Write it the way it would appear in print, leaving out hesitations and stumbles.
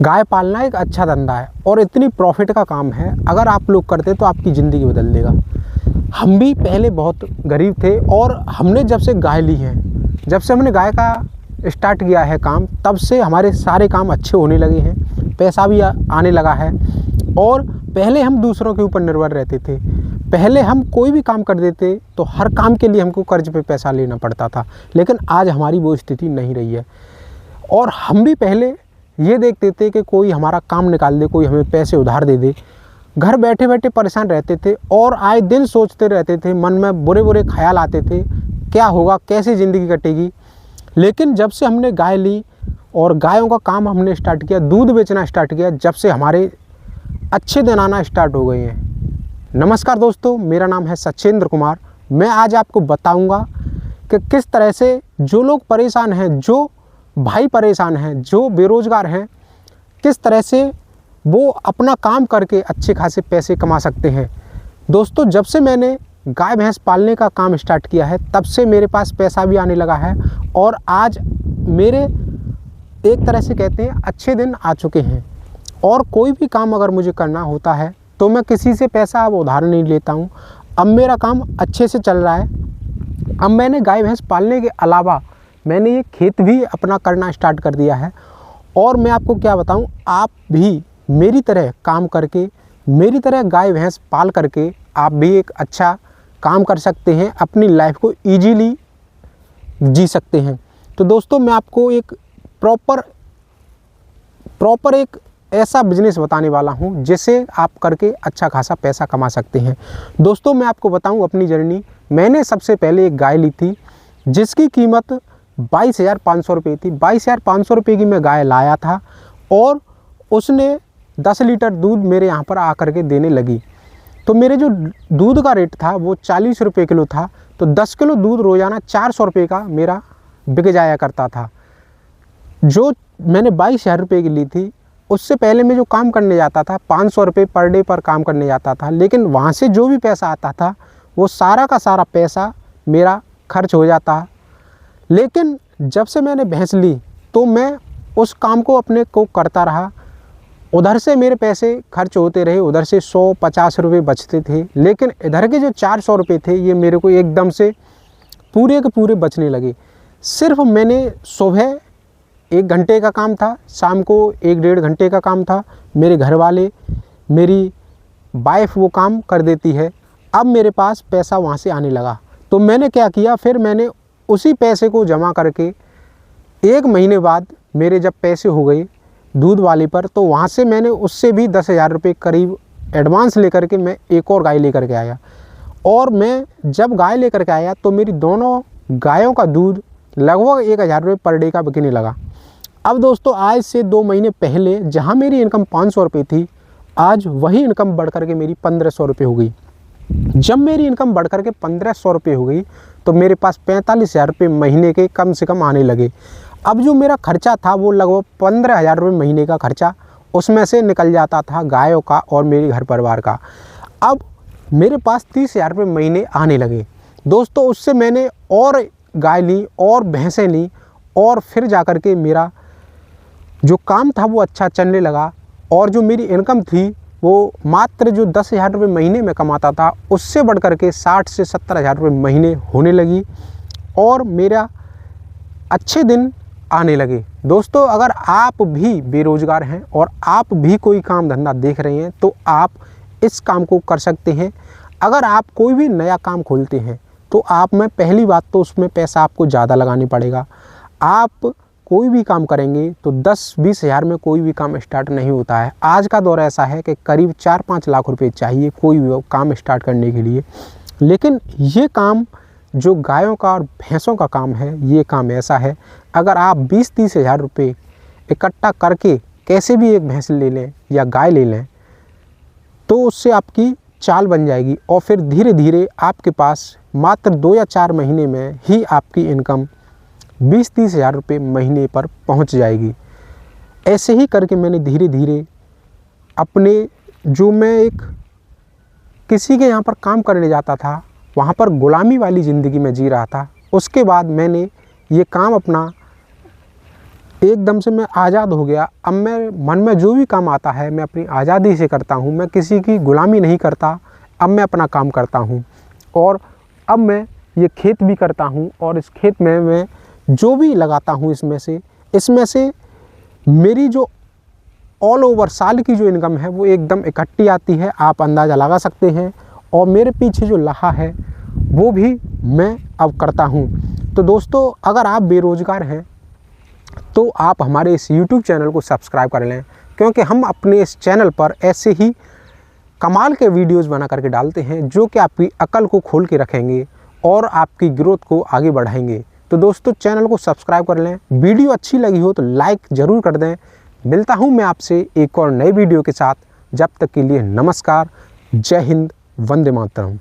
गाय पालना एक अच्छा धंधा है और इतनी प्रॉफिट का काम है। अगर आप लोग करते तो आपकी ज़िंदगी बदल देगा। हम भी पहले बहुत गरीब थे और हमने जब से गाय ली है, जब से हमने गाय का स्टार्ट किया है काम, तब से हमारे सारे काम अच्छे होने लगे हैं, पैसा भी आने लगा है। और पहले हम दूसरों के ऊपर निर्भर रहते थे। पहले हम कोई भी काम कर देते तो हर काम के लिए हमको कर्ज पे पैसा लेना पड़ता था, लेकिन आज हमारी वो स्थिति नहीं रही है। और हम भी पहले ये देखते थे कि कोई हमारा काम निकाल दे, कोई हमें पैसे उधार दे दे। घर बैठे बैठे परेशान रहते थे और आए दिन सोचते रहते थे, मन में बुरे बुरे ख्याल आते थे, क्या होगा, कैसे ज़िंदगी कटेगी। लेकिन जब से हमने गाय ली और गायों का काम हमने स्टार्ट किया, दूध बेचना स्टार्ट किया, जब से हमारे अच्छे दिन आना स्टार्ट हो गए हैं। नमस्कार दोस्तों, मेरा नाम है सचेंद्र कुमार। मैं आज आपको बताऊंगा कि किस तरह से जो लोग परेशान हैं, जो भाई परेशान हैं, जो बेरोज़गार हैं, किस तरह से वो अपना काम करके अच्छे खासे पैसे कमा सकते हैं। दोस्तों, जब से मैंने गाय भैंस पालने का काम स्टार्ट किया है, तब से मेरे पास पैसा भी आने लगा है और आज मेरे एक तरह से कहते हैं अच्छे दिन आ चुके हैं। और कोई भी काम अगर मुझे करना होता है तो मैं किसी से पैसा अब उधार नहीं लेता हूँ। अब मेरा काम अच्छे से चल रहा है। अब मैंने गाय भैंस पालने के अलावा मैंने ये खेत भी अपना करना स्टार्ट कर दिया है। और मैं आपको क्या बताऊं, आप भी मेरी तरह काम करके, मेरी तरह गाय भैंस पाल करके आप भी एक अच्छा काम कर सकते हैं, अपनी लाइफ को ईजीली जी सकते हैं। तो दोस्तों, मैं आपको एक प्रॉपर एक ऐसा बिजनेस बताने वाला हूं जिसे आप करके अच्छा खासा पैसा कमा सकते हैं। दोस्तों, मैं आपको बताऊं अपनी जर्नी। मैंने सबसे पहले एक गाय ली थी जिसकी कीमत 22,500 रुपये थी। 22,500 रुपये की मैं गाय लाया था और उसने 10 लीटर दूध मेरे यहाँ पर आकर के देने लगी। तो मेरे जो दूध का रेट था वो 40 रुपये किलो था। तो 10 किलो दूध रोज़ाना 400 रुपये का मेरा बिक जाया करता था। जो मैंने 22,000 रुपये की ली थी, उससे पहले मैं जो काम करने जाता था 500 रुपये पर डे पर काम करने जाता था। लेकिन वहाँ से जो भी पैसा आता था वो सारा का सारा पैसा मेरा खर्च हो जाता। लेकिन जब से मैंने भैंस ली तो मैं उस काम को अपने को करता रहा। उधर से मेरे पैसे खर्च होते रहे, उधर से 150 रुपये बचते थे। लेकिन इधर के जो 400 रुपये थे ये मेरे को एकदम से पूरे के पूरे बचने लगे। सिर्फ मैंने सुबह 1 घंटे का काम था, शाम को 1-1.5 घंटे का काम था। मेरे घर वाले, मेरी वाइफ वो काम कर देती है। अब मेरे पास पैसा वहाँ से आने लगा। तो मैंने क्या किया, फिर मैंने उसी पैसे को जमा करके 1 महीने बाद मेरे जब पैसे हो गए दूध वाले पर, तो वहाँ से मैंने उससे भी 10,000 रुपये करीब एडवांस लेकर के मैं एक और गाय लेकर के आया। और मैं जब गाय लेकर के आया तो मेरी दोनों गायों का दूध लगभग 1,000 रुपये पर डे का बिकने लगा। अब दोस्तों, आज से 2 महीने पहले जहाँ मेरी इनकम 500 रुपये थी, आज वही इनकम बढ़ कर के मेरी 1,500 रुपये हो गई। जब मेरी इनकम बढ़ कर के 1,500 रुपये हो गई तो मेरे पास 45,000 रुपये महीने के कम से कम आने लगे। अब जो मेरा खर्चा था वो लगभग 15,000 रुपये महीने का खर्चा उसमें से निकल जाता था, गायों का और मेरे घर परिवार का। अब मेरे पास 30,000 रुपये महीने आने लगे। दोस्तों, उससे मैंने और गाय ली और भैंसें ली और फिर जा कर के मेरा जो काम था वो अच्छा चलने लगा। और जो मेरी इनकम थी वो मात्र जो 10,000 रुपये महीने में कमाता था उससे बढ़ कर के 60 से 70,000 रुपये महीने होने लगी और मेरा अच्छे दिन आने लगे। दोस्तों, अगर आप भी बेरोज़गार हैं और आप भी कोई काम धंधा देख रहे हैं तो आप इस काम को कर सकते हैं। अगर आप कोई भी नया काम खोलते हैं तो आप में पहली बात तो उसमें पैसा आपको ज़्यादा लगानी पड़ेगा। आप कोई भी काम करेंगे तो 10-20 हज़ार में कोई भी काम स्टार्ट नहीं होता है। आज का दौर ऐसा है कि करीब 4-5 लाख रुपए चाहिए कोई भी काम स्टार्ट करने के लिए। लेकिन ये काम जो गायों का और भैंसों का काम है, ये काम ऐसा है, अगर आप 20-30 हज़ार रुपये इकट्ठा करके कैसे भी एक भैंस ले लें या गाय ले लें तो उससे आपकी चाल बन जाएगी और फिर धीरे धीरे आपके पास मात्र 2 या 4 महीने में ही आपकी इनकम 20-30 हज़ार रुपये महीने पर पहुंच जाएगी। ऐसे ही करके मैंने धीरे धीरे अपने जो मैं एक किसी के यहाँ पर काम करने जाता था वहाँ पर ग़ुलामी वाली ज़िंदगी में जी रहा था, उसके बाद मैंने ये काम अपना एकदम से मैं आज़ाद हो गया। अब मैं मन में जो भी काम आता है मैं अपनी आज़ादी से करता हूँ, मैं किसी की गुलामी नहीं करता। अब मैं अपना काम करता हूँ और अब मैं ये खेत भी करता हूँ और इस खेत में मैं जो भी लगाता हूँ इसमें से मेरी जो ऑल ओवर साल की जो इनकम है वो एकदम इकट्ठी आती है, आप अंदाज़ा लगा सकते हैं। और मेरे पीछे जो लहा है वो भी मैं अब करता हूँ। तो दोस्तों, अगर आप बेरोज़गार हैं तो आप हमारे इस YouTube चैनल को सब्सक्राइब कर लें, क्योंकि हम अपने इस चैनल पर ऐसे ही कमाल के वीडियोस बना करके डालते हैं जो कि आपकी अकल को खोल के रखेंगे और आपकी ग्रोथ को आगे बढ़ाएंगे। तो दोस्तों, चैनल को सब्सक्राइब कर लें। वीडियो अच्छी लगी हो तो लाइक ज़रूर कर दें। मिलता हूँ मैं आपसे एक और नई वीडियो के साथ। जब तक के लिए नमस्कार, जय हिंद, वंदे मातरम।